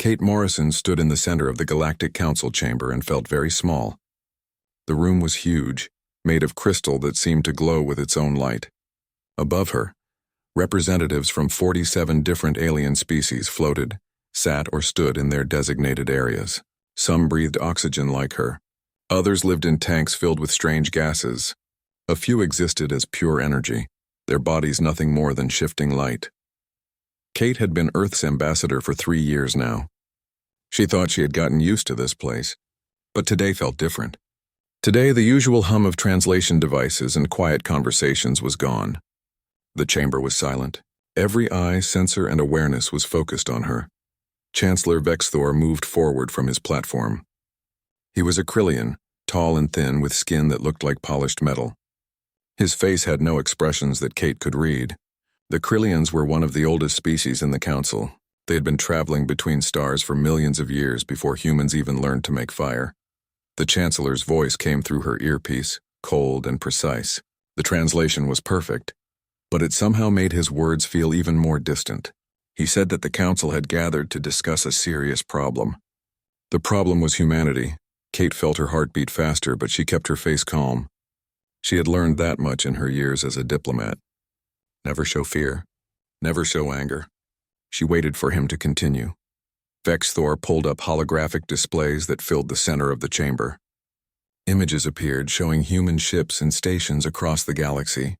Kate Morrison stood in the center of the Galactic Council chamber and felt very small. The room was huge, made of crystal that seemed to glow with its own light. Above her, representatives from 47 different alien species floated, sat or stood in their designated areas. Some breathed oxygen like her. Others lived in tanks filled with strange gases. A few existed as pure energy, their bodies nothing more than shifting light. Kate had been Earth's ambassador for 3 years now. She thought she had gotten used to this place, but today felt different. Today, the usual hum of translation devices and quiet conversations was gone. The chamber was silent. Every eye, sensor, and awareness was focused on her. Chancellor Vexthor moved forward from his platform. He was a Krillian, tall and thin with skin that looked like polished metal. His face had no expressions that Kate could read. The Krillians were one of the oldest species in the Council. They had been traveling between stars for millions of years before humans even learned to make fire. The Chancellor's voice came through her earpiece, cold and precise. The translation was perfect, but it somehow made his words feel even more distant. He said that the Council had gathered to discuss a serious problem. The problem was humanity. Kate felt her heart beat faster, but she kept her face calm. She had learned that much in her years as a diplomat. Never show fear. Never show anger. She waited for him to continue. Vexthor pulled up holographic displays that filled the center of the chamber. Images appeared showing human ships and stations across the galaxy.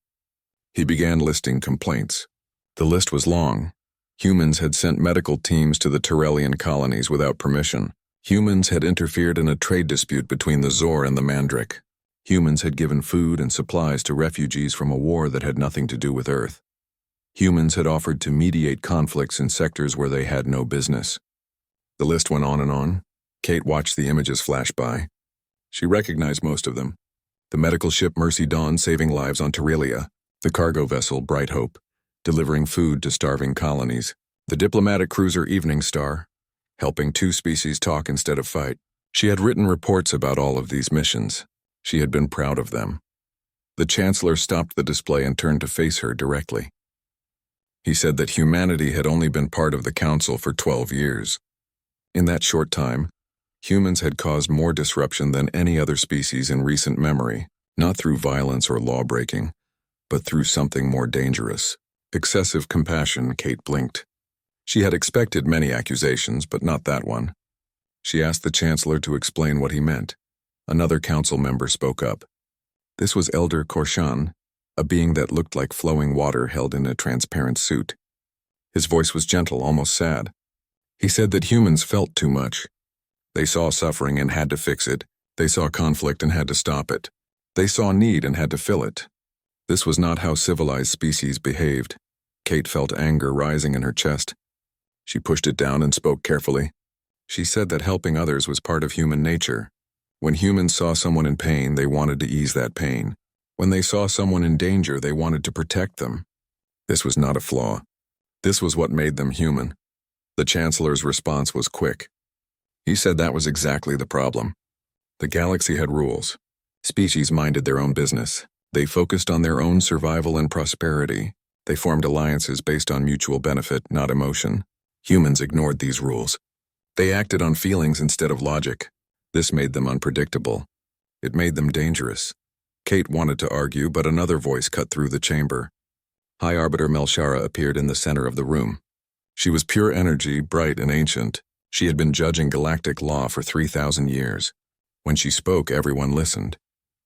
He began listing complaints. The list was long. Humans had sent medical teams to the Tyrellian colonies without permission. Humans had interfered in a trade dispute between the Zor and the Mandric. Humans had given food and supplies to refugees from a war that had nothing to do with Earth. Humans had offered to mediate conflicts in sectors where they had no business. The list went on and on. Kate watched the images flash by. She recognized most of them. The medical ship Mercy Dawn saving lives on Tyrelia, the cargo vessel Bright Hope, delivering food to starving colonies, the diplomatic cruiser Evening Star, helping 2 species talk instead of fight. She had written reports about all of these missions. She had been proud of them. The Chancellor stopped the display and turned to face her directly. He said that humanity had only been part of the Council for 12 years. In that short time, humans had caused more disruption than any other species in recent memory, not through violence or law-breaking, but through something more dangerous. Excessive compassion, Kate blinked. She had expected many accusations, but not that one. She asked the Chancellor to explain what he meant. Another council member spoke up. This was Elder Korshan, a being that looked like flowing water held in a transparent suit. His voice was gentle, almost sad. He said that humans felt too much. They saw suffering and had to fix it. They saw conflict and had to stop it. They saw need and had to fill it. This was not how civilized species behaved. Kate felt anger rising in her chest. She pushed it down and spoke carefully. She said that helping others was part of human nature. When humans saw someone in pain, they wanted to ease that pain. When they saw someone in danger, they wanted to protect them. This was not a flaw. This was what made them human. The Chancellor's response was quick. He said that was exactly the problem. The galaxy had rules. Species minded their own business. They focused on their own survival and prosperity. They formed alliances based on mutual benefit, not emotion. Humans ignored these rules. They acted on feelings instead of logic. This made them unpredictable. It made them dangerous. Kate wanted to argue, but another voice cut through the chamber. High Arbiter Melshara appeared in the center of the room. She was pure energy, bright and ancient. She had been judging galactic law for 3,000 years. When she spoke, everyone listened.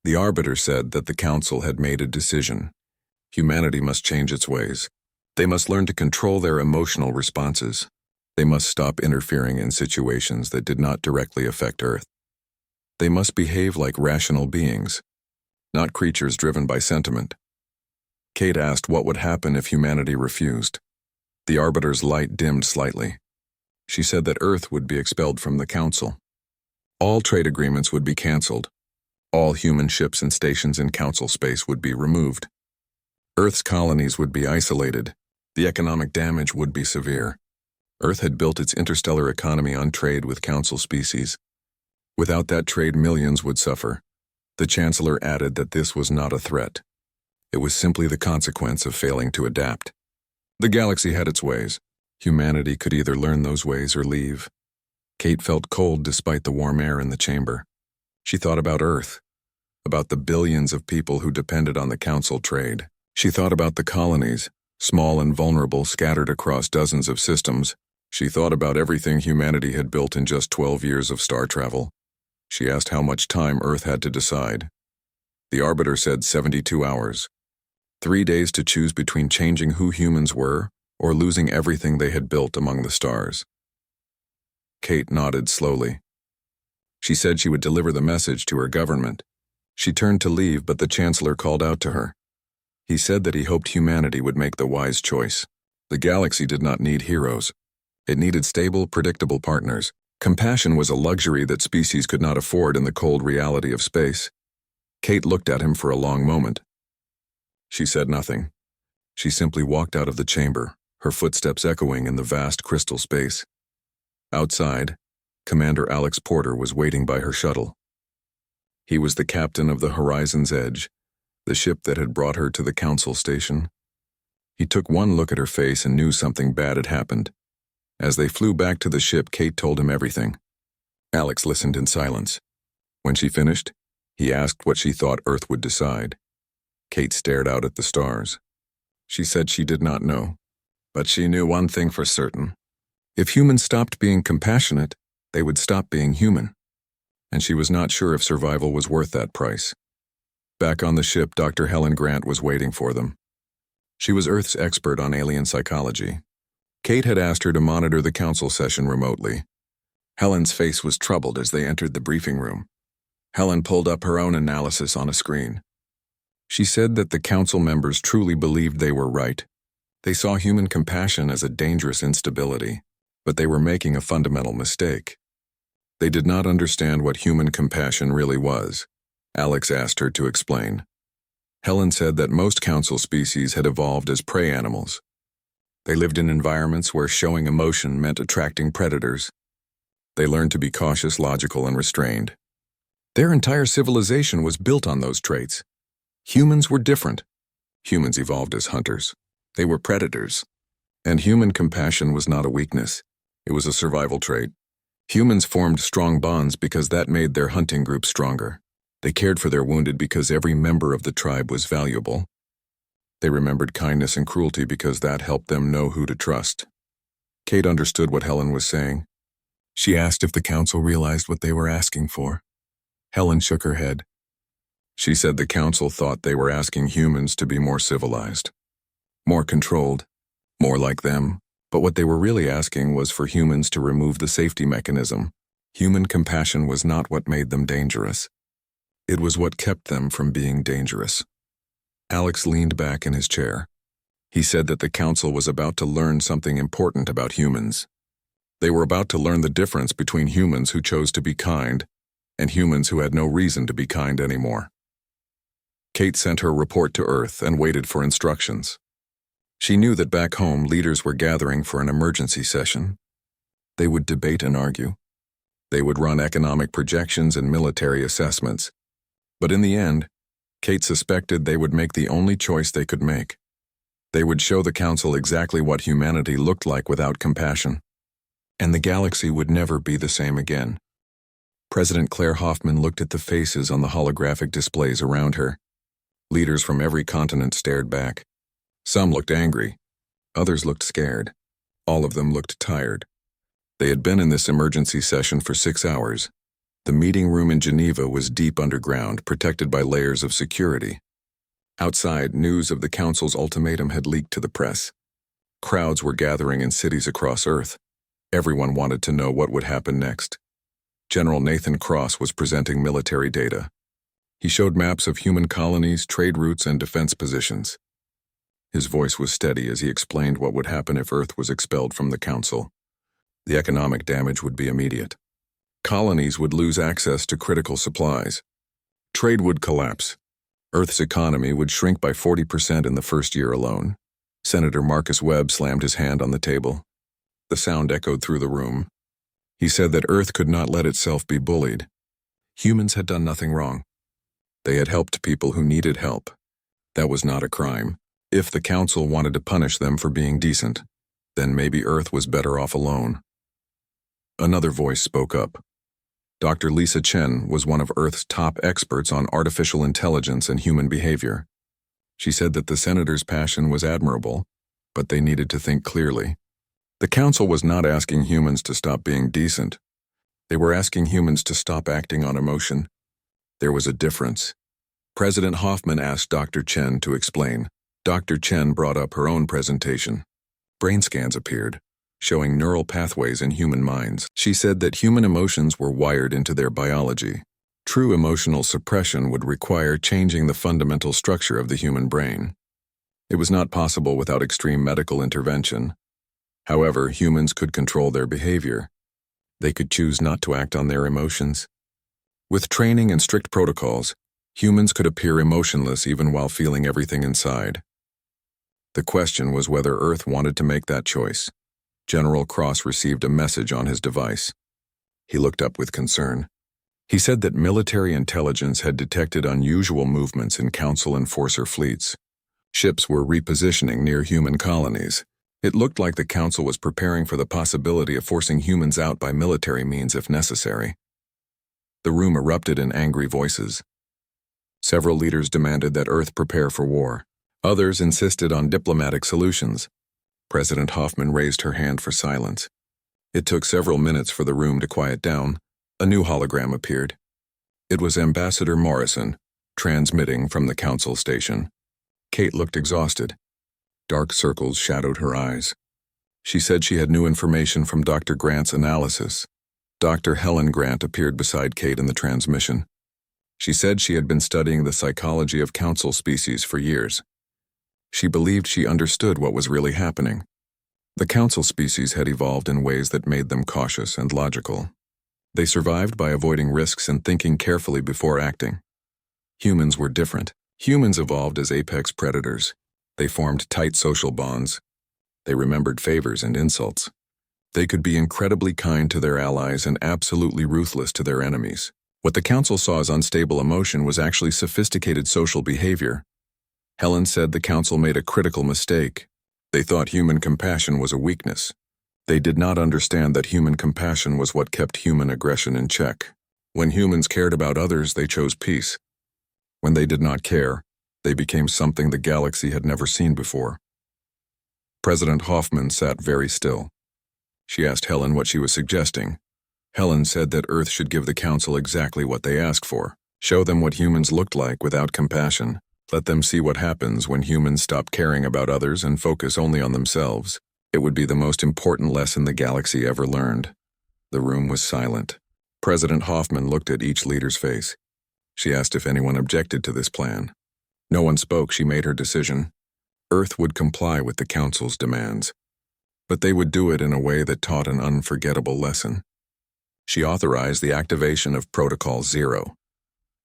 The Arbiter said that the Council had made a decision. Humanity must change its ways. They must learn to control their emotional responses. They must stop interfering in situations that did not directly affect Earth. They must behave like rational beings, not creatures driven by sentiment. Kate asked what would happen if humanity refused. The Arbiter's light dimmed slightly. She said that Earth would be expelled from the Council. All trade agreements would be canceled. All human ships and stations in Council space would be removed. Earth's colonies would be isolated. The economic damage would be severe. Earth had built its interstellar economy on trade with Council species. Without that trade, millions would suffer. The Chancellor added that this was not a threat. It was simply the consequence of failing to adapt. The galaxy had its ways. Humanity could either learn those ways or leave. Kate felt cold despite the warm air in the chamber. She thought about Earth, about the billions of people who depended on the council trade. She thought about the colonies, small and vulnerable, scattered across dozens of systems. She thought about everything humanity had built in just 12 years of star travel. She asked how much time Earth had to decide. The Arbiter said 72 hours. 3 days to choose between changing who humans were or losing everything they had built among the stars. Kate nodded slowly. She said she would deliver the message to her government. She turned to leave, but the Chancellor called out to her. He said that he hoped humanity would make the wise choice. The galaxy did not need heroes. It needed stable, predictable partners. Compassion was a luxury that species could not afford in the cold reality of space. Kate looked at him for a long moment. She said nothing. She simply walked out of the chamber, her footsteps echoing in the vast crystal space. Outside, Commander Alex Porter was waiting by her shuttle. He was the captain of the Horizon's Edge, the ship that had brought her to the council station. He took one look at her face and knew something bad had happened. As they flew back to the ship, Kate told him everything. Alex listened in silence. When she finished, he asked what she thought Earth would decide. Kate stared out at the stars. She said she did not know, but she knew one thing for certain. If humans stopped being compassionate, they would stop being human. And she was not sure if survival was worth that price. Back on the ship, Dr. Helen Grant was waiting for them. She was Earth's expert on alien psychology. Kate had asked her to monitor the council session remotely. Helen's face was troubled as they entered the briefing room. Helen pulled up her own analysis on a screen. She said that the council members truly believed they were right. They saw human compassion as a dangerous instability, but they were making a fundamental mistake. They did not understand what human compassion really was. Alex asked her to explain. Helen said that most council species had evolved as prey animals. They lived in environments where showing emotion meant attracting predators. They learned to be cautious, logical, and restrained. Their entire civilization was built on those traits. Humans were different. Humans evolved as hunters. They were predators. And human compassion was not a weakness. It was a survival trait. Humans formed strong bonds because that made their hunting group stronger. They cared for their wounded because every member of the tribe was valuable. They remembered kindness and cruelty because that helped them know who to trust. Kate understood what Helen was saying. She asked if the council realized what they were asking for. Helen shook her head. She said the council thought they were asking humans to be more civilized, more controlled, more like them. But what they were really asking was for humans to remove the safety mechanism. Human compassion was not what made them dangerous. It was what kept them from being dangerous. Alex leaned back in his chair. He said that the council was about to learn something important about humans. They were about to learn the difference between humans who chose to be kind and humans who had no reason to be kind anymore. Kate sent her report to Earth and waited for instructions. She knew that back home, leaders were gathering for an emergency session. They would debate and argue. They would run economic projections and military assessments. But in the end, Kate suspected they would make the only choice they could make. They would show the council exactly what humanity looked like without compassion. And the galaxy would never be the same again. President Claire Hoffman looked at the faces on the holographic displays around her. Leaders from every continent stared back. Some looked angry. Others looked scared. All of them looked tired. They had been in this emergency session for 6 hours. The meeting room in Geneva was deep underground, protected by layers of security. Outside, news of the council's ultimatum had leaked to the press. Crowds were gathering in cities across Earth. Everyone wanted to know what would happen next. General Nathan Cross was presenting military data. He showed maps of human colonies, trade routes, and defense positions. His voice was steady as he explained what would happen if Earth was expelled from the Council. The economic damage would be immediate. Colonies would lose access to critical supplies. Trade would collapse. Earth's economy would shrink by 40% in the first year alone. Senator Marcus Webb slammed his hand on the table. The sound echoed through the room. He said that Earth could not let itself be bullied. Humans had done nothing wrong. They had helped people who needed help. That was not a crime. If the Council wanted to punish them for being decent, then maybe Earth was better off alone. Another voice spoke up. Dr. Lisa Chen was one of Earth's top experts on artificial intelligence and human behavior. She said that the senators' passion was admirable, but they needed to think clearly. The council was not asking humans to stop being decent. They were asking humans to stop acting on emotion. There was a difference. President Hoffman asked Dr. Chen to explain. Dr. Chen brought up her own presentation. Brain scans appeared, showing neural pathways in human minds. She said that human emotions were wired into their biology. True emotional suppression would require changing the fundamental structure of the human brain. It was not possible without extreme medical intervention. However, humans could control their behavior. They could choose not to act on their emotions. With training and strict protocols, humans could appear emotionless even while feeling everything inside. The question was whether Earth wanted to make that choice. General Cross received a message on his device. He looked up with concern. He said that military intelligence had detected unusual movements in Council enforcer fleets. Ships were repositioning near human colonies. It looked like the Council was preparing for the possibility of forcing humans out by military means if necessary. The room erupted in angry voices. Several leaders demanded that Earth prepare for war. Others insisted on diplomatic solutions. President Hoffman raised her hand for silence. It took several minutes for the room to quiet down. A new hologram appeared. It was Ambassador Morrison, transmitting from the Council station. Kate looked exhausted. Dark circles shadowed her eyes. She said she had new information from Dr. Grant's analysis. Dr. Helen Grant appeared beside Kate in the transmission. She said she had been studying the psychology of Council species for years. She believed she understood what was really happening. The Council species had evolved in ways that made them cautious and logical. They survived by avoiding risks and thinking carefully before acting. Humans were different. Humans evolved as apex predators. They formed tight social bonds. They remembered favors and insults. They could be incredibly kind to their allies and absolutely ruthless to their enemies. What the Council saw as unstable emotion was actually sophisticated social behavior. Helen said the Council made a critical mistake. They thought human compassion was a weakness. They did not understand that human compassion was what kept human aggression in check. When humans cared about others, they chose peace. When they did not care, they became something the galaxy had never seen before. President Hoffman sat very still. She asked Helen what she was suggesting. Helen said that Earth should give the Council exactly what they asked for. Show them what humans looked like without compassion. Let them see what happens when humans stop caring about others and focus only on themselves. It would be the most important lesson the galaxy ever learned. The room was silent. President Hoffman looked at each leader's face. She asked if anyone objected to this plan. No one spoke. She made her decision. Earth would comply with the Council's demands. But they would do it in a way that taught an unforgettable lesson. She authorized the activation of Protocol Zero.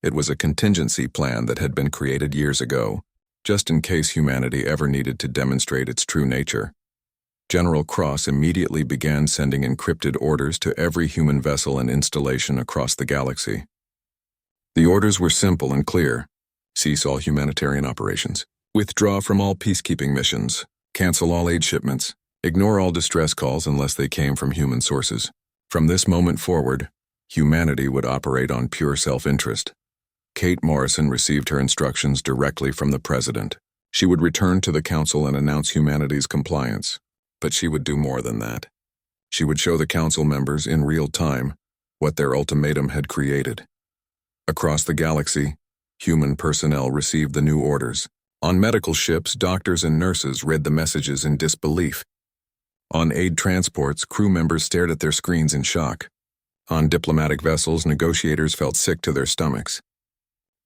It was a contingency plan that had been created years ago, just in case humanity ever needed to demonstrate its true nature. General Cross immediately began sending encrypted orders to every human vessel and installation across the galaxy. The orders were simple and clear. Cease all humanitarian operations. Withdraw from all peacekeeping missions. Cancel all aid shipments. Ignore all distress calls unless they came from human sources. From this moment forward, humanity would operate on pure self-interest. Kate Morrison received her instructions directly from the President. She would return to the Council and announce humanity's compliance. But she would do more than that. She would show the Council members in real time what their ultimatum had created. Across the galaxy, human personnel received the new orders. On medical ships, doctors and nurses read the messages in disbelief. On aid transports, crew members stared at their screens in shock. On diplomatic vessels, negotiators felt sick to their stomachs.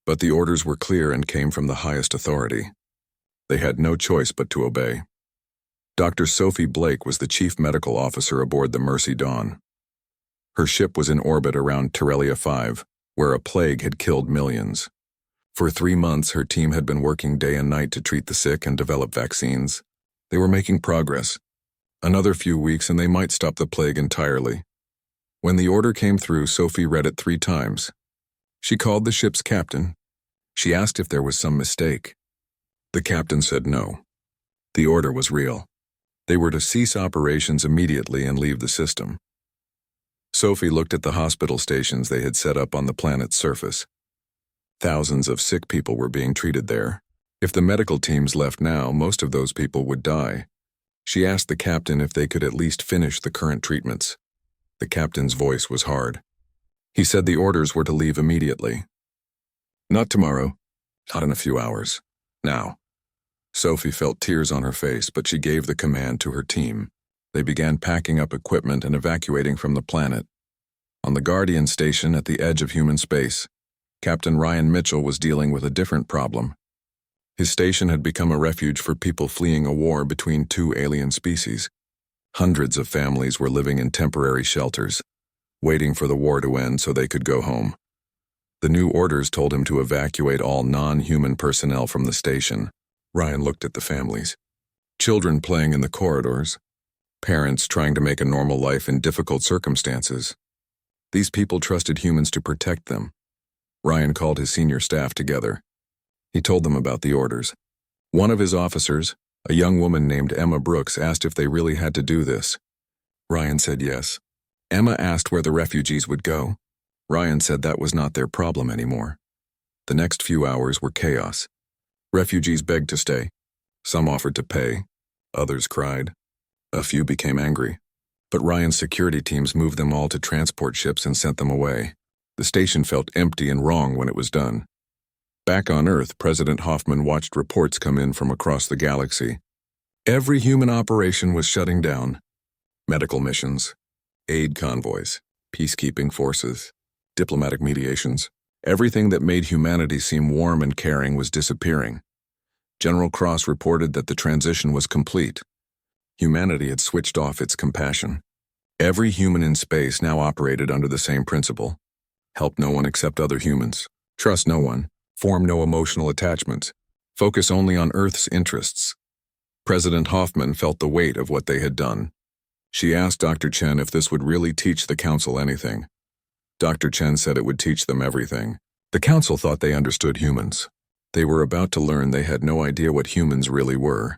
But the orders were clear and came from the highest authority. They had no choice but to obey. Dr. Sophie Blake was the chief medical officer aboard the Mercy Dawn. Her ship was in orbit around Terelia 5, where a plague had killed millions. For 3 months, her team had been working day and night to treat the sick and develop vaccines. They were making progress. Another few weeks and they might stop the plague entirely. When the order came through, Sophie read it 3 times. She called the ship's captain. She asked if there was some mistake. The captain said no. The order was real. They were to cease operations immediately and leave the system. Sophie looked at the hospital stations they had set up on the planet's surface. Thousands of sick people were being treated there. If the medical teams left now, most of those people would die. She asked the captain if they could at least finish the current treatments. The captain's voice was hard. He said the orders were to leave immediately. Not tomorrow. Not in a few hours. Now. Sophie felt tears on her face, but she gave the command to her team. They began packing up equipment and evacuating from the planet. On the Guardian station at the edge of human space, Captain Ryan Mitchell was dealing with a different problem. His station had become a refuge for people fleeing a war between two alien species. Hundreds of families were living in temporary shelters, waiting for the war to end so they could go home. The new orders told him to evacuate all non-human personnel from the station. Ryan looked at the families. Children playing in the corridors. Parents trying to make a normal life in difficult circumstances. These people trusted humans to protect them. Ryan called his senior staff together. He told them about the orders. One of his officers, a young woman named Emma Brooks, asked if they really had to do this. Ryan said yes. Emma asked where the refugees would go. Ryan said that was not their problem anymore. The next few hours were chaos. Refugees begged to stay. Some offered to pay. Others cried. A few became angry. But Ryan's security teams moved them all to transport ships and sent them away. The station felt empty and wrong when it was done. Back on Earth, President Hoffman watched reports come in from across the galaxy. Every human operation was shutting down. Medical missions, aid convoys, peacekeeping forces, diplomatic mediations. Everything that made humanity seem warm and caring was disappearing. General Cross reported that the transition was complete. Humanity had switched off its compassion. Every human in space now operated under the same principle. Help no one except other humans. Trust no one. Form no emotional attachments. Focus only on Earth's interests. President Hoffman felt the weight of what they had done. She asked Dr. Chen if this would really teach the Council anything. Dr. Chen said it would teach them everything. The Council thought they understood humans. They were about to learn they had no idea what humans really were.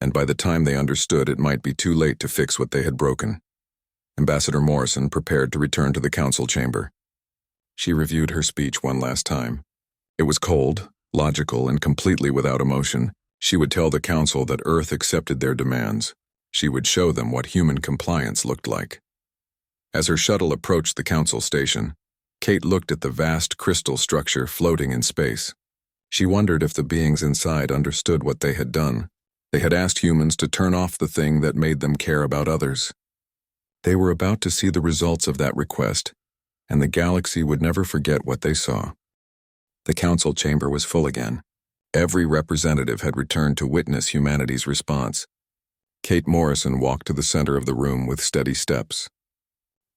And by the time they understood, it might be too late to fix what they had broken. Ambassador Morrison prepared to return to the Council chamber. She reviewed her speech one last time. It was cold, logical, and completely without emotion. She would tell the Council that Earth accepted their demands. She would show them what human compliance looked like. As her shuttle approached the Council station, Kate looked at the vast crystal structure floating in space. She wondered if the beings inside understood what they had done. They had asked humans to turn off the thing that made them care about others. They were about to see the results of that request, and the galaxy would never forget what they saw. The Council chamber was full again. Every representative had returned to witness humanity's response. Kate Morrison walked to the center of the room with steady steps.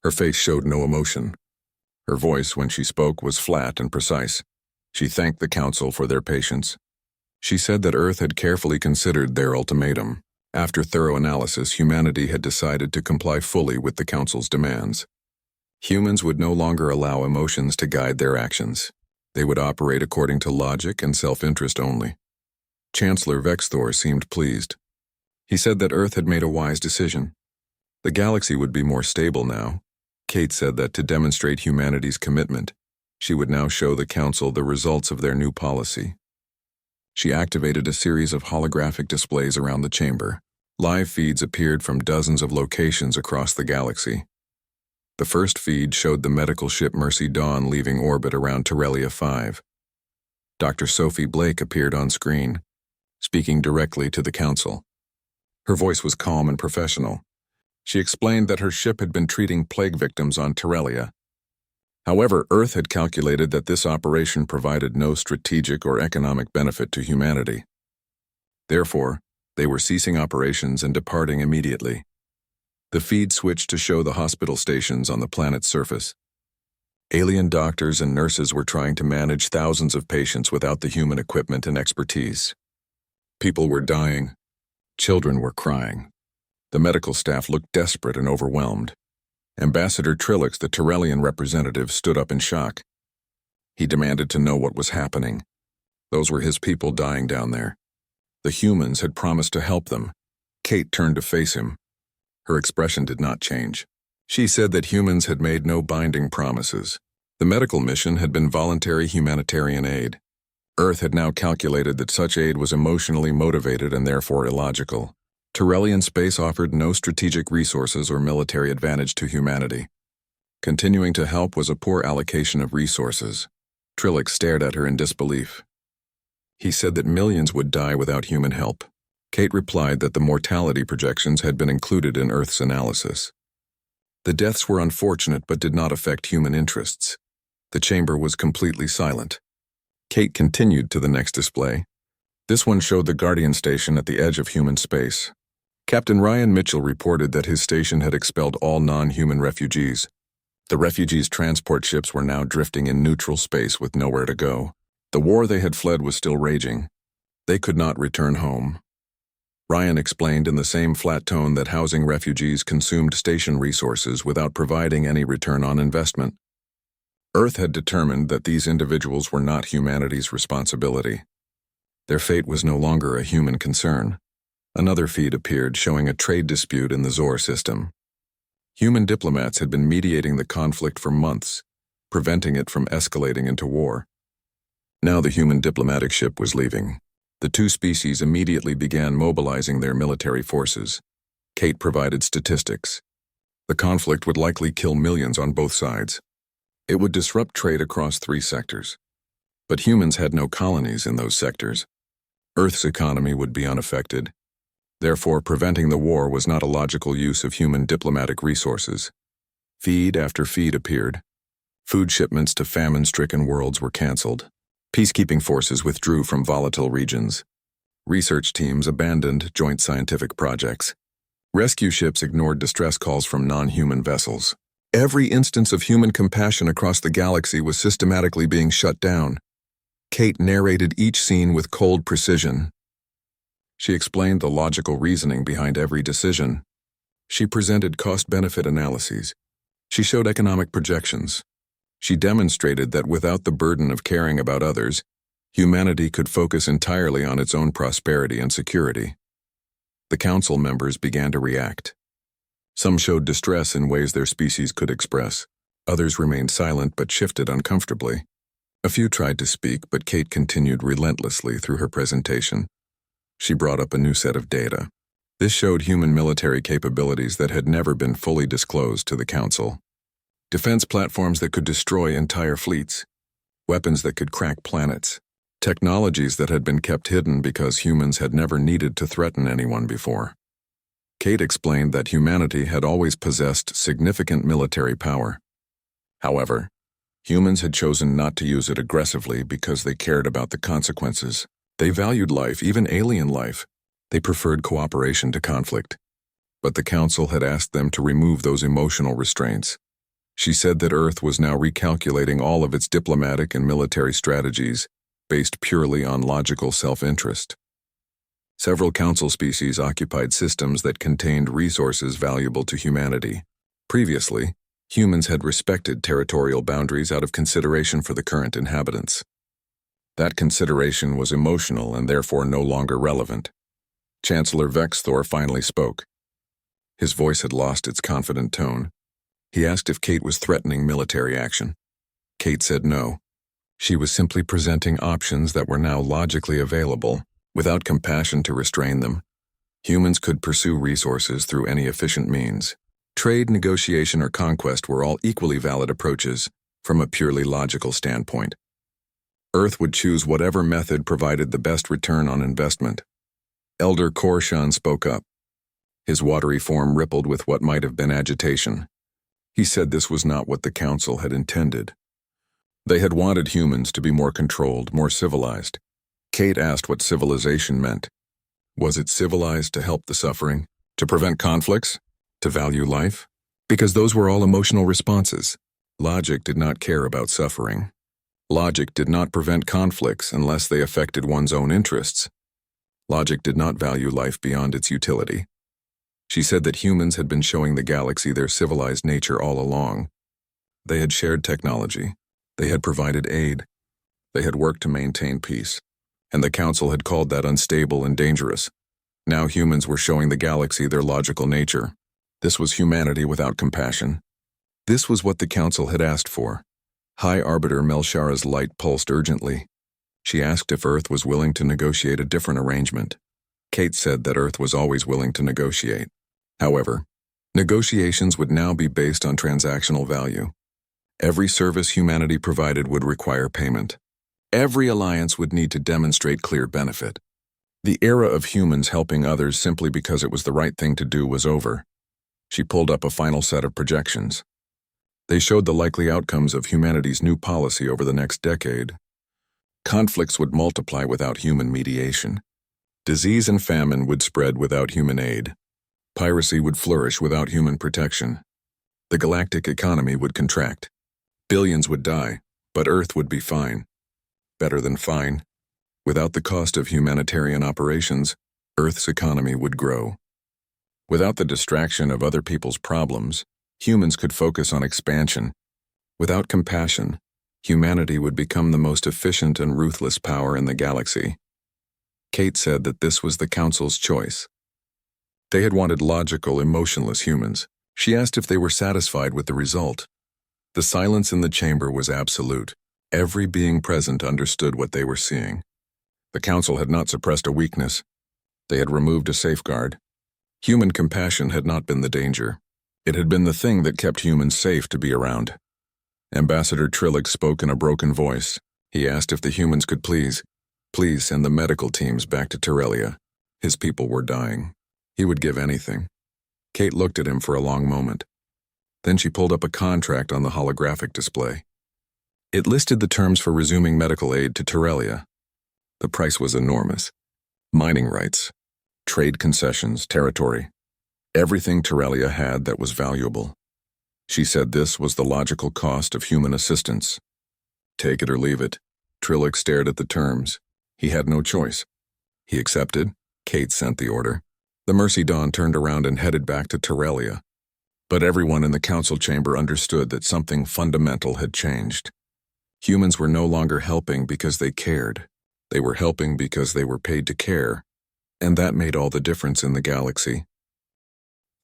Her face showed no emotion. Her voice, when she spoke, was flat and precise. She thanked the Council for their patience. She said that Earth had carefully considered their ultimatum. After thorough analysis, humanity had decided to comply fully with the Council's demands. Humans would no longer allow emotions to guide their actions. They would operate according to logic and self-interest only. Chancellor Vexthor seemed pleased. He said that Earth had made a wise decision. The galaxy would be more stable now. Kate said that to demonstrate humanity's commitment, she would now show the Council the results of their new policy. She activated a series of holographic displays around the chamber. Live feeds appeared from dozens of locations across the galaxy. The first feed showed the medical ship Mercy Dawn leaving orbit around Terrelia 5. Dr. Sophie Blake appeared on screen, speaking directly to the Council. Her voice was calm and professional. She explained that her ship had been treating plague victims on Terrelia. However, Earth had calculated that this operation provided no strategic or economic benefit to humanity. Therefore, they were ceasing operations and departing immediately. The feed switched to show the hospital stations on the planet's surface. Alien doctors and nurses were trying to manage thousands of patients without the human equipment and expertise. People were dying. Children were crying. The medical staff looked desperate and overwhelmed. Ambassador Trilix, the Terrellian representative, stood up in shock. He demanded to know what was happening. Those were his people dying down there. The humans had promised to help them. Kate turned to face him. Her expression did not change. She said that humans had made no binding promises. The medical mission had been voluntary humanitarian aid. Earth had now calculated that such aid was emotionally motivated and therefore illogical. Tyrellian space offered no strategic resources or military advantage to humanity. Continuing to help was a poor allocation of resources. Trilix stared at her in disbelief. He said that millions would die without human help. Kate replied that the mortality projections had been included in Earth's analysis. The deaths were unfortunate but did not affect human interests. The chamber was completely silent. Kate continued to the next display. This one showed the Guardian station at the edge of human space. Captain Ryan Mitchell reported that his station had expelled all non-human refugees. The refugees' transport ships were now drifting in neutral space with nowhere to go. The war they had fled was still raging. They could not return home. Ryan explained in the same flat tone that housing refugees consumed station resources without providing any return on investment. Earth had determined that these individuals were not humanity's responsibility. Their fate was no longer a human concern. Another feed appeared showing a trade dispute in the Zor system. Human diplomats had been mediating the conflict for months, preventing it from escalating into war. Now the human diplomatic ship was leaving. The two species immediately began mobilizing their military forces. Kate provided statistics. The conflict would likely kill millions on both sides. It would disrupt trade across 3 sectors. But humans had no colonies in those sectors. Earth's economy would be unaffected. Therefore, preventing the war was not a logical use of human diplomatic resources. Feed after feed appeared. Food shipments to famine-stricken worlds were canceled. Peacekeeping forces withdrew from volatile regions. Research teams abandoned joint scientific projects. Rescue ships ignored distress calls from non-human vessels. Every instance of human compassion across the galaxy was systematically being shut down. Kate narrated each scene with cold precision. She explained the logical reasoning behind every decision. She presented cost-benefit analyses. She showed economic projections. She demonstrated that without the burden of caring about others, humanity could focus entirely on its own prosperity and security. The council members began to react. Some showed distress in ways their species could express. Others remained silent but shifted uncomfortably. A few tried to speak, but Kate continued relentlessly through her presentation. She brought up a new set of data. This showed human military capabilities that had never been fully disclosed to the council. Defense platforms that could destroy entire fleets. Weapons that could crack planets. Technologies that had been kept hidden because humans had never needed to threaten anyone before. Kate explained that humanity had always possessed significant military power. However, humans had chosen not to use it aggressively because they cared about the consequences. They valued life, even alien life. They preferred cooperation to conflict. But the council had asked them to remove those emotional restraints. She said that Earth was now recalculating all of its diplomatic and military strategies based purely on logical self-interest. Several council species occupied systems that contained resources valuable to humanity. Previously, humans had respected territorial boundaries out of consideration for the current inhabitants. That consideration was emotional and therefore no longer relevant. Chancellor Vexthor finally spoke. His voice had lost its confident tone. He asked if Kate was threatening military action. Kate said no. She was simply presenting options that were now logically available, without compassion to restrain them. Humans could pursue resources through any efficient means. Trade, negotiation, or conquest were all equally valid approaches from a purely logical standpoint. Earth would choose whatever method provided the best return on investment. Elder Korshan spoke up. His watery form rippled with what might have been agitation. He said this was not what the council had intended. They had wanted humans to be more controlled, more civilized. Kate asked what civilization meant. Was it civilized to help the suffering, to prevent conflicts, to value life? Because those were all emotional responses. Logic did not care about suffering. Logic did not prevent conflicts unless they affected one's own interests. Logic did not value life beyond its utility. She said that humans had been showing the galaxy their civilized nature all along. They had shared technology. They had provided aid. They had worked to maintain peace. And the council had called that unstable and dangerous. Now humans were showing the galaxy their logical nature. This was humanity without compassion. This was what the Council had asked for. High Arbiter Melshara's light pulsed urgently. She asked if Earth was willing to negotiate a different arrangement. Kate said that Earth was always willing to negotiate. However, negotiations would now be based on transactional value. Every service humanity provided would require payment. Every alliance would need to demonstrate clear benefit. The era of humans helping others simply because it was the right thing to do was over. She pulled up a final set of projections. They showed the likely outcomes of humanity's new policy over the next decade. Conflicts would multiply without human mediation. Disease and famine would spread without human aid. Piracy would flourish without human protection. The galactic economy would contract. Billions would die, but Earth would be fine. Better than fine. Without the cost of humanitarian operations, Earth's economy would grow. Without the distraction of other people's problems, humans could focus on expansion. Without compassion, humanity would become the most efficient and ruthless power in the galaxy. Kate said that this was the Council's choice. They had wanted logical, emotionless humans. She asked if they were satisfied with the result. The silence in the chamber was absolute. Every being present understood what they were seeing. The Council had not suppressed a weakness. They had removed a safeguard. Human compassion had not been the danger. It had been the thing that kept humans safe to be around. Ambassador Trillick spoke in a broken voice. He asked if the humans could please send the medical teams back to Terelia. His people were dying. He would give anything. Kate looked at him for a long moment. Then she pulled up a contract on the holographic display. It listed the terms for resuming medical aid to Terelia. The price was enormous. Mining rights, trade concessions, territory. Everything Terelia had that was valuable. She said this was the logical cost of human assistance. Take it or leave it. Trillick stared at the terms. He had no choice. He accepted. Kate sent the order. The Mercy Dawn turned around and headed back to Terelia. But everyone in the Council chamber understood that something fundamental had changed. Humans were no longer helping because they cared. They were helping because they were paid to care. And that made all the difference in the galaxy.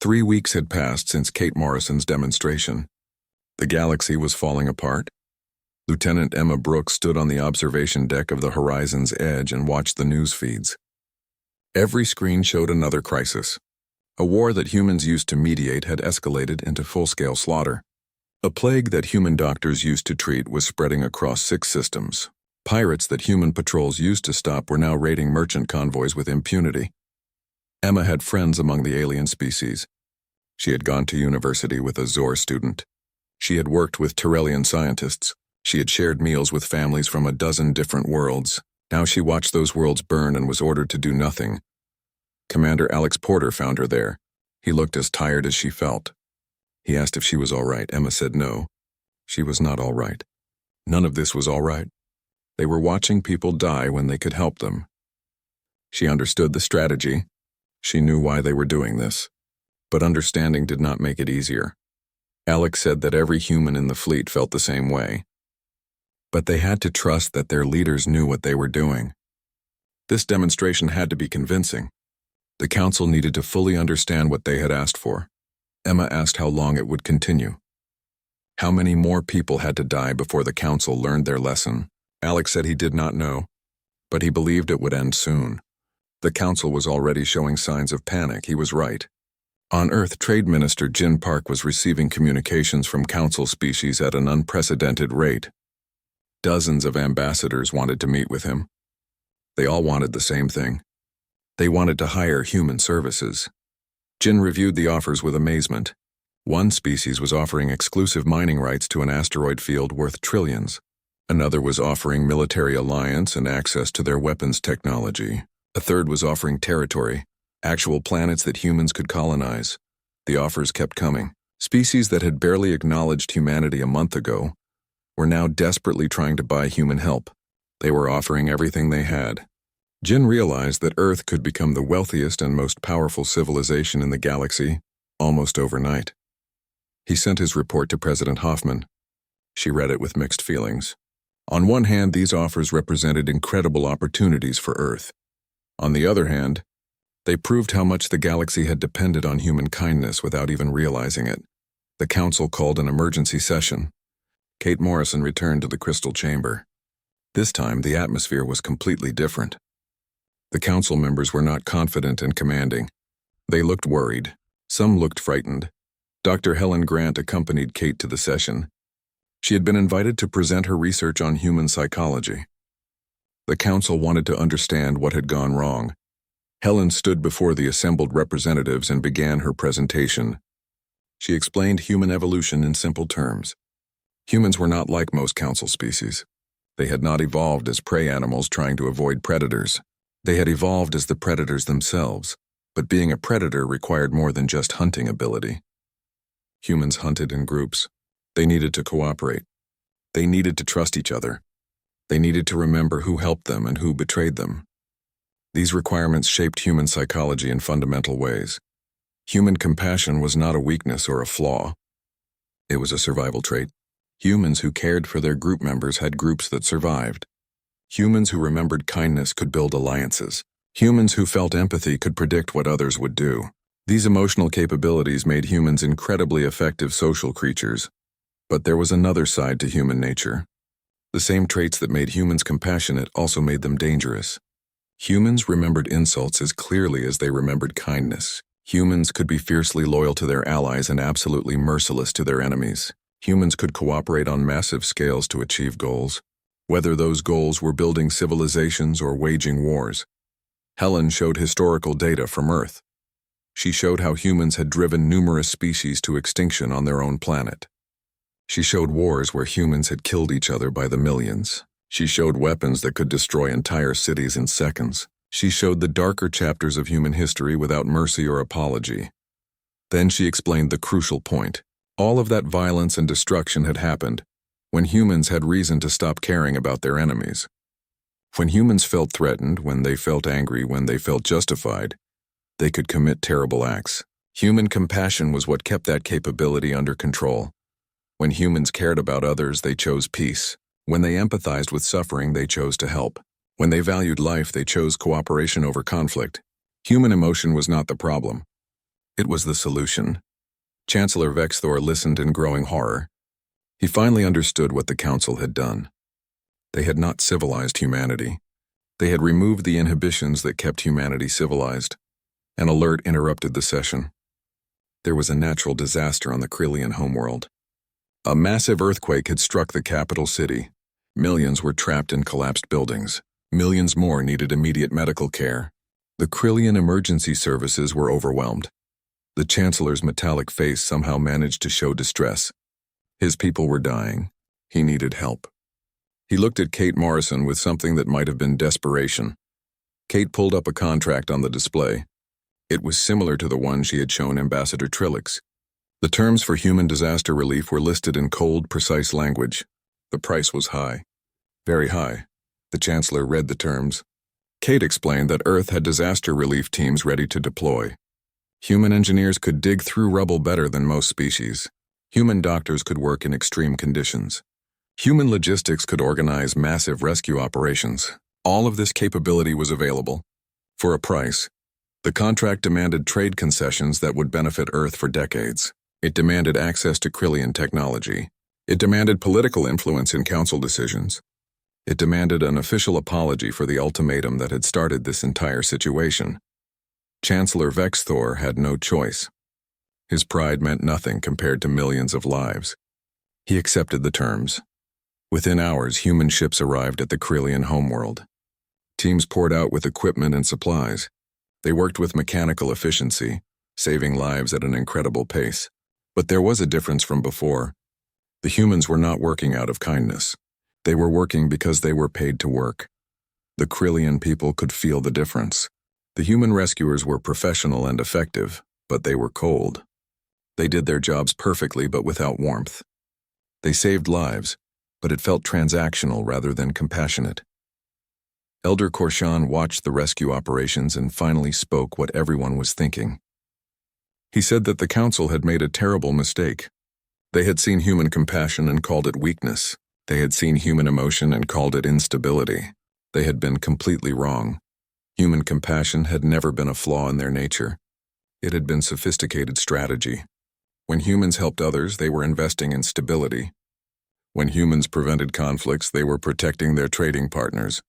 3 weeks had passed since Kate Morrison's demonstration. The galaxy was falling apart. Lieutenant Emma Brooks stood on the observation deck of the Horizon's Edge and watched the news feeds. Every screen showed another crisis. A war that humans used to mediate had escalated into full-scale slaughter. A plague that human doctors used to treat was spreading across 6 systems. Pirates that human patrols used to stop were now raiding merchant convoys with impunity. Emma had friends among the alien species. She had gone to university with a Zor student. She had worked with Terrellian scientists. She had shared meals with families from a dozen different worlds. Now she watched those worlds burn and was ordered to do nothing. Commander Alex Porter found her there. He looked as tired as she felt. He asked if she was all right. Emma said no. She was not all right. None of this was all right. They were watching people die when they could help them. She understood the strategy. She knew why they were doing this. But understanding did not make it easier. Alex said that every human in the fleet felt the same way. But they had to trust that their leaders knew what they were doing. This demonstration had to be convincing. The Council needed to fully understand what they had asked for. Emma asked how long it would continue. How many more people had to die before the Council learned their lesson? Alex said he did not know, but he believed it would end soon. The Council was already showing signs of panic. He was right. On Earth, Trade Minister Jin Park was receiving communications from Council species at an unprecedented rate. Dozens of ambassadors wanted to meet with him. They all wanted the same thing. They wanted to hire human services. Jin reviewed the offers with amazement. One species was offering exclusive mining rights to an asteroid field worth trillions. Another was offering military alliance and access to their weapons technology. A third was offering territory, actual planets that humans could colonize. The offers kept coming. Species that had barely acknowledged humanity a month ago were now desperately trying to buy human help. They were offering everything they had. Jin realized that Earth could become the wealthiest and most powerful civilization in the galaxy almost overnight. He sent his report to President Hoffman. She read it with mixed feelings. On one hand, these offers represented incredible opportunities for Earth. On the other hand, They proved how much the galaxy had depended on human kindness without even realizing it. The council called an emergency session. Kate Morrison returned to the crystal chamber. This time, the atmosphere was completely different. The council members were not confident and commanding. They looked worried. Some looked frightened. Dr. Helen Grant accompanied Kate to the session. She had been invited to present her research on human psychology. The council wanted to understand what had gone wrong. Helen stood before the assembled representatives and began her presentation. She explained human evolution in simple terms. Humans were not like most council species. They had not evolved as prey animals trying to avoid predators. They had evolved as the predators themselves, but being a predator required more than just hunting ability. Humans hunted in groups. They needed to cooperate. They needed to trust each other. They needed to remember who helped them and who betrayed them. These requirements shaped human psychology in fundamental ways. Human compassion was not a weakness or a flaw. It was a survival trait. Humans who cared for their group members had groups that survived. Humans who remembered kindness could build alliances. Humans who felt empathy could predict what others would do. These emotional capabilities made humans incredibly effective social creatures. But there was another side to human nature. The same traits that made humans compassionate also made them dangerous. Humans remembered insults as clearly as they remembered kindness. Humans could be fiercely loyal to their allies and absolutely merciless to their enemies. Humans could cooperate on massive scales to achieve goals, whether those goals were building civilizations or waging wars. Helen showed historical data from Earth. She showed how humans had driven numerous species to extinction on their own planet. She showed wars where humans had killed each other by the millions. She showed weapons that could destroy entire cities in seconds. She showed the darker chapters of human history without mercy or apology. Then she explained the crucial point. All of that violence and destruction had happened when humans had reason to stop caring about their enemies. When humans felt threatened, when they felt angry, when they felt justified, they could commit terrible acts. Human compassion was what kept that capability under control. When humans cared about others, they chose peace. When they empathized with suffering, they chose to help. When they valued life, they chose cooperation over conflict. Human emotion was not the problem. It was the solution. Chancellor Vexthor listened in growing horror. He finally understood what the council had done. They had not civilized humanity. They had removed the inhibitions that kept humanity civilized. An alert interrupted the session. There was a natural disaster on the Krillian homeworld. A massive earthquake had struck the capital city. Millions were trapped in collapsed buildings. Millions more needed immediate medical care. The Krillian emergency services were overwhelmed. The Chancellor's metallic face somehow managed to show distress. His people were dying. He needed help. He looked at Kate Morrison with something that might have been desperation. Kate pulled up a contract on the display. It was similar to the one she had shown Ambassador Trilix. The terms for human disaster relief were listed in cold, precise language. The price was high. Very high. The Chancellor read the terms. Kate explained that Earth had disaster relief teams ready to deploy. Human engineers could dig through rubble better than most species. Human doctors could work in extreme conditions. Human logistics could organize massive rescue operations. All of this capability was available. For a price. The contract demanded trade concessions that would benefit Earth for decades. It demanded access to Krillian technology. It demanded political influence in council decisions. It demanded an official apology for the ultimatum that had started this entire situation. Chancellor Vexthor had no choice. His pride meant nothing compared to millions of lives. He accepted the terms. Within hours, human ships arrived at the Krillian homeworld. Teams poured out with equipment and supplies. They worked with mechanical efficiency, saving lives at an incredible pace. But there was a difference from before. The humans were not working out of kindness. They were working because they were paid to work. The Krillian people could feel the difference. The human rescuers were professional and effective, but they were cold. They did their jobs perfectly but without warmth. They saved lives, but it felt transactional rather than compassionate. Elder Korshan watched the rescue operations and finally spoke what everyone was thinking. He said that the council had made a terrible mistake. They had seen human compassion and called it weakness. They had seen human emotion and called it instability. They had been completely wrong. Human compassion had never been a flaw in their nature. It had been sophisticated strategy. When humans helped others, they were investing in stability. When humans prevented conflicts, they were protecting their trading partners.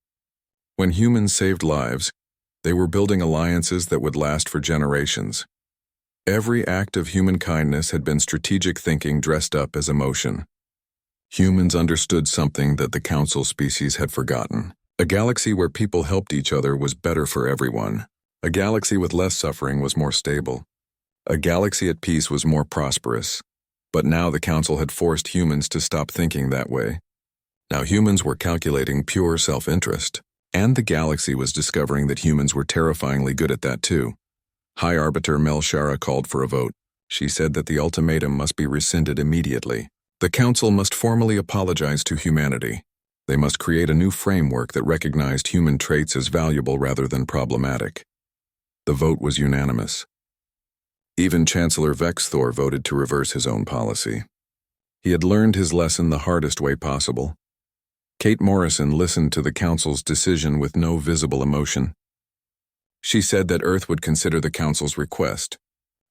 When humans saved lives, they were building alliances that would last for generations. Every act of human kindness had been strategic thinking dressed up as emotion. Humans understood something that the council species had forgotten. A galaxy where people helped each other was better for everyone. A galaxy with less suffering was more stable. A galaxy at peace was more prosperous. But now the council had forced humans to stop thinking that way. Now humans were calculating pure self-interest. And the galaxy was discovering that humans were terrifyingly good at that too. High Arbiter Melshara called for a vote. She said that the ultimatum must be rescinded immediately. The council must formally apologize to humanity. They must create a new framework that recognized human traits as valuable rather than problematic. The vote was unanimous. Even Chancellor Vexthor voted to reverse his own policy. He had learned his lesson the hardest way possible. Kate Morrison listened to the council's decision with no visible emotion. She said that Earth would consider the council's request,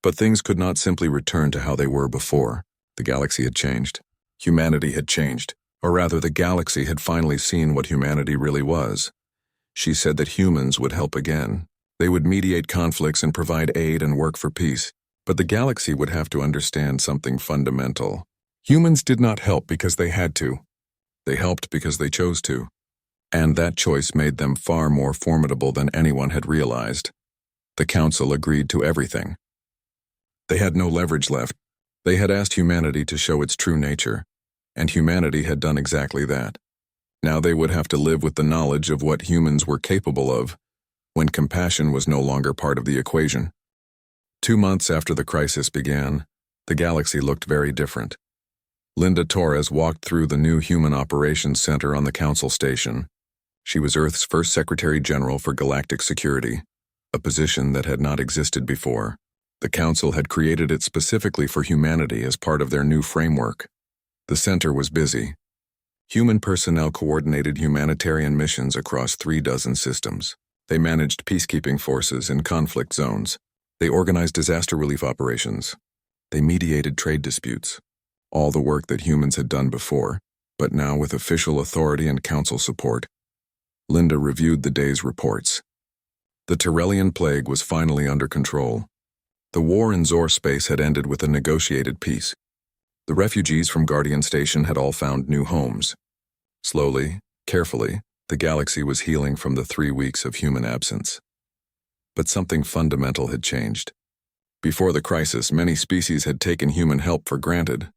but things could not simply return to how they were before. The galaxy had changed. Humanity had changed, or rather the galaxy had finally seen what humanity really was. She said that humans would help again. They would mediate conflicts and provide aid and work for peace, but the galaxy would have to understand something fundamental. Humans did not help because they had to. They helped because they chose to. And that choice made them far more formidable than anyone had realized. The council agreed to everything. They had no leverage left. They had asked humanity to show its true nature, and humanity had done exactly that. Now they would have to live with the knowledge of what humans were capable of when compassion was no longer part of the equation. 2 months after the crisis began, the galaxy looked very different. Linda Torres walked through the new Human Operations Center on the Council Station. She was Earth's first Secretary General for Galactic Security, a position that had not existed before. The Council had created it specifically for humanity as part of their new framework. The center was busy. Human personnel coordinated humanitarian missions across 36 systems. They managed peacekeeping forces in conflict zones. They organized disaster relief operations. They mediated trade disputes. All the work that humans had done before, but now with official authority and council support. Linda reviewed the day's reports. The Tyrellian plague was finally under control. The war in Zor space had ended with a negotiated peace. The refugees from Guardian Station had all found new homes. Slowly, carefully, the galaxy was healing from the 3 weeks of human absence. But something fundamental had changed. Before the crisis, many species had taken human help for granted.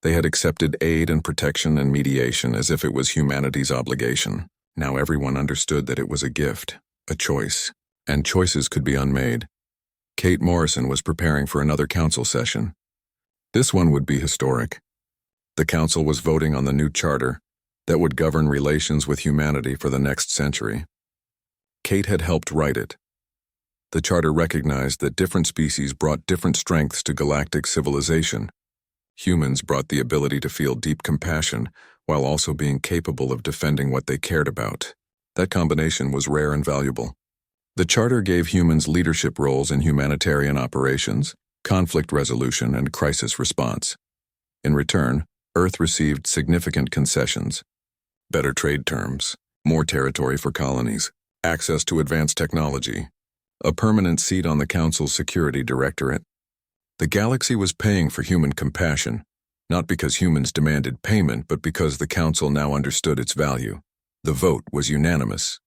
They had accepted aid and protection and mediation as if it was humanity's obligation. Now everyone understood that it was a gift, a choice, and choices could be unmade. Kate Morrison was preparing for another council session. This one would be historic. The council was voting on the new charter that would govern relations with humanity for the next century. Kate had helped write it. The charter recognized that different species brought different strengths to galactic civilization. Humans brought the ability to feel deep compassion while also being capable of defending what they cared about. That combination was rare and valuable. The charter gave humans leadership roles in humanitarian operations, conflict resolution, and crisis response. In return, Earth received significant concessions: better trade terms, more territory for colonies, access to advanced technology, a permanent seat on the Council's Security Directorate. The galaxy was paying for human compassion, not because humans demanded payment, but because the Council now understood its value. The vote was unanimous.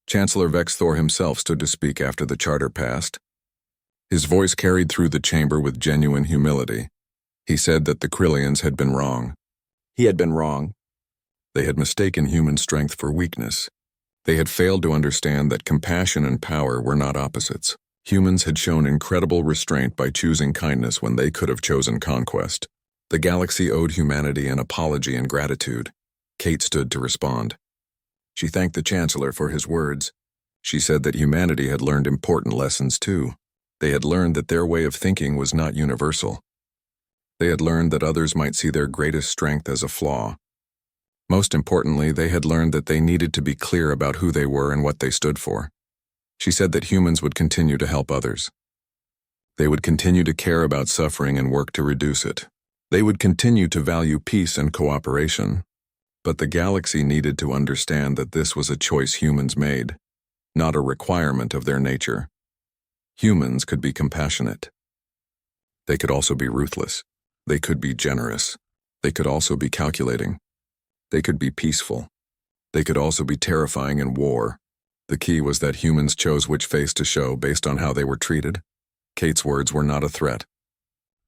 Chancellor Vexthor himself stood to speak after the charter passed. His voice carried through the chamber with genuine humility. He said that the Krillians had been wrong. He had been wrong. They had mistaken human strength for weakness. They had failed to understand that compassion and power were not opposites. Humans had shown incredible restraint by choosing kindness when they could have chosen conquest. The galaxy owed humanity an apology and gratitude. Kate stood to respond. She thanked the Chancellor for his words. She said that humanity had learned important lessons too. They had learned that their way of thinking was not universal. They had learned that others might see their greatest strength as a flaw. Most importantly, they had learned that they needed to be clear about who they were and what they stood for. She said that humans would continue to help others. They would continue to care about suffering and work to reduce it. They would continue to value peace and cooperation. But the galaxy needed to understand that this was a choice humans made, not a requirement of their nature. Humans could be compassionate. They could also be ruthless. They could be generous. They could also be calculating. They could be peaceful. They could also be terrifying in war. The key was that humans chose which face to show based on how they were treated. Kate's words were not a threat.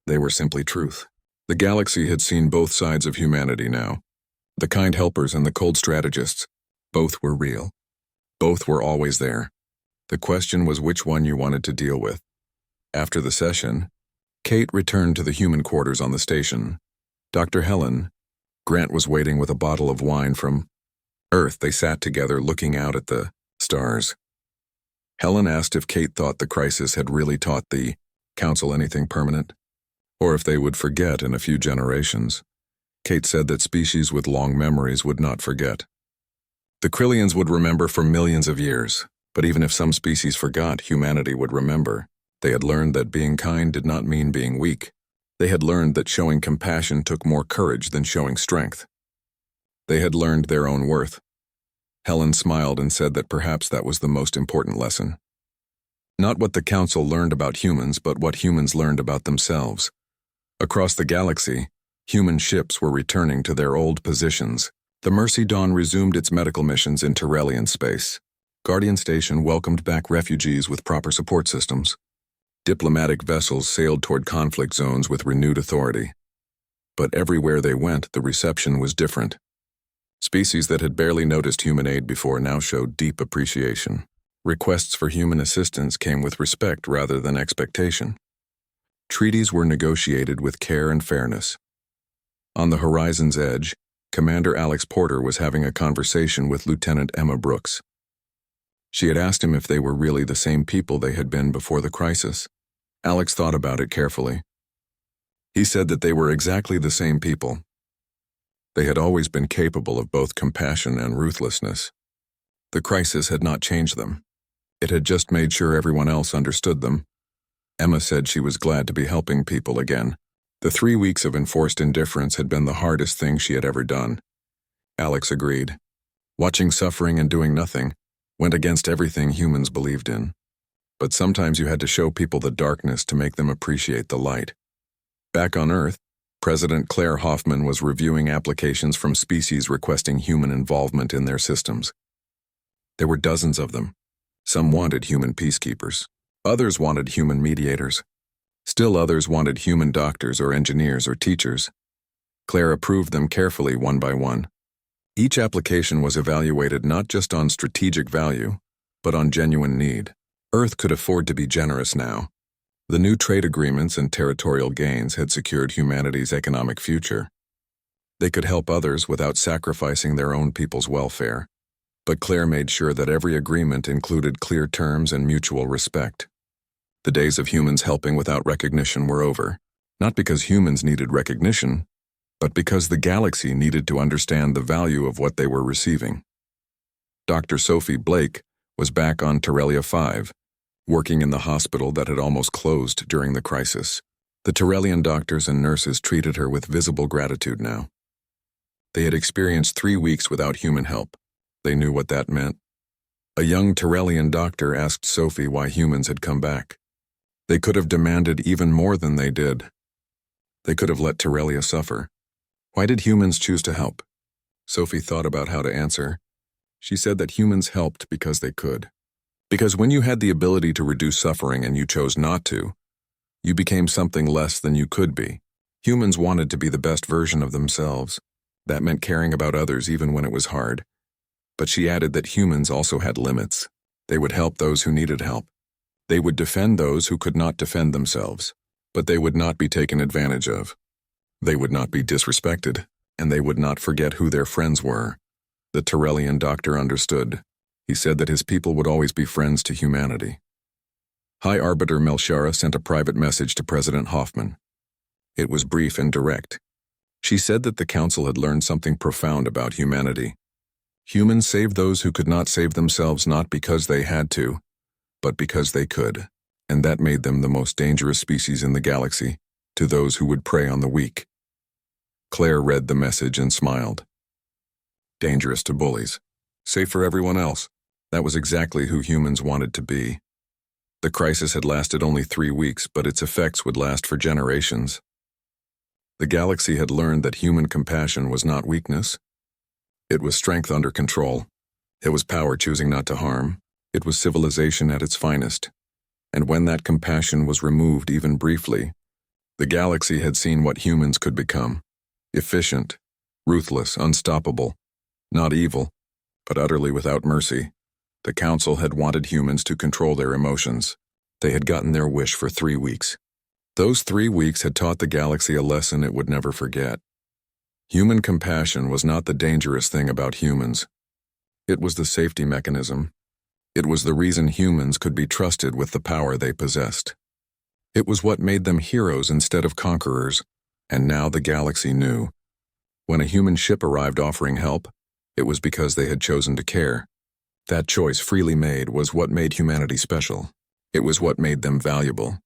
They were simply truth. The galaxy had seen both sides of humanity now. The kind helpers and the cold strategists. Both were real. Both were always there. The question was which one you wanted to deal with. After the session, Kate returned to the human quarters on the station. Dr. Helen, Grant was waiting with a bottle of wine from Earth. They sat together looking out at the stars. Helen asked if Kate thought the crisis had really taught the Council anything permanent, or if they would forget in a few generations. Kate said that species with long memories would not forget. The Krillians would remember for millions of years, but even if some species forgot, humanity would remember. They had learned that being kind did not mean being weak. They had learned that showing compassion took more courage than showing strength. They had learned their own worth. Helen smiled and said that perhaps that was the most important lesson. Not what the Council learned about humans, but what humans learned about themselves. Across the galaxy, human ships were returning to their old positions. The Mercy Dawn resumed its medical missions in Tyrellian space. Guardian Station welcomed back refugees with proper support systems. Diplomatic vessels sailed toward conflict zones with renewed authority. But everywhere they went, the reception was different. Species that had barely noticed human aid before now showed deep appreciation. Requests for human assistance came with respect rather than expectation. Treaties were negotiated with care and fairness. On the horizon's edge, Commander Alex Porter was having a conversation with Lieutenant Emma Brooks. She had asked him if they were really the same people they had been before the crisis. Alex thought about it carefully. He said that they were exactly the same people. They had always been capable of both compassion and ruthlessness. The crisis had not changed them. It had just made sure everyone else understood them. Emma said she was glad to be helping people again. The 3 weeks of enforced indifference had been the hardest thing she had ever done. Alex agreed. Watching suffering and doing nothing went against everything humans believed in. But sometimes you had to show people the darkness to make them appreciate the light. Back on Earth, President Claire Hoffman was reviewing applications from species requesting human involvement in their systems. There were dozens of them. Some wanted human peacekeepers. Others wanted human mediators. Still others wanted human doctors or engineers or teachers. Claire approved them carefully one by one. Each application was evaluated not just on strategic value, but on genuine need. Earth could afford to be generous now. The new trade agreements and territorial gains had secured humanity's economic future. They could help others without sacrificing their own people's welfare. But Claire made sure that every agreement included clear terms and mutual respect. The days of humans helping without recognition were over, not because humans needed recognition, but because the galaxy needed to understand the value of what they were receiving. Dr. Sophie Blake was back on Tyrellia 5, working in the hospital that had almost closed during the crisis. The Tyrellian doctors and nurses treated her with visible gratitude now. They had experienced 3 weeks without human help. They knew what that meant. A young Tyrellian doctor asked Sophie why humans had come back. They could have demanded even more than they did. They could have let Tyrellia suffer. Why did humans choose to help? Sophie thought about how to answer. She said that humans helped because they could. Because when you had the ability to reduce suffering and you chose not to, you became something less than you could be. Humans wanted to be the best version of themselves. That meant caring about others even when it was hard. But she added that humans also had limits. They would help those who needed help. They would defend those who could not defend themselves, but they would not be taken advantage of. They would not be disrespected, and they would not forget who their friends were. The Tyrellian doctor understood. He said that his people would always be friends to humanity. High Arbiter Melchara sent a private message to President Hoffman. It was brief and direct. She said that the Council had learned something profound about humanity. Humans saved those who could not save themselves not because they had to, but because they could, and that made them the most dangerous species in the galaxy to those who would prey on the weak. Claire read the message and smiled. Dangerous to bullies. Safe for everyone else. That was exactly who humans wanted to be. The crisis had lasted only 3 weeks, but its effects would last for generations. The galaxy had learned that human compassion was not weakness. It was strength under control. It was power choosing not to harm. It was civilization at its finest. And when that compassion was removed even briefly, the galaxy had seen what humans could become. Efficient, ruthless, unstoppable. Not evil, but utterly without mercy. The Council had wanted humans to control their emotions. They had gotten their wish for 3 weeks. Those 3 weeks had taught the galaxy a lesson it would never forget. Human compassion was not the dangerous thing about humans. It was the safety mechanism. It was the reason humans could be trusted with the power they possessed. It was what made them heroes instead of conquerors, and now the galaxy knew. When a human ship arrived offering help, it was because they had chosen to care. That choice, freely made, was what made humanity special. It was what made them valuable.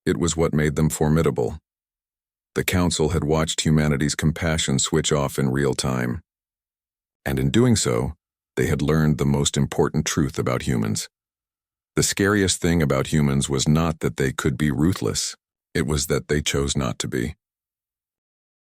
It was what made them formidable. The Council had watched humanity's compassion switch off in real time. And in doing so, they had learned the most important truth about humans. The scariest thing about humans was not that they could be ruthless. It was that they chose not to be.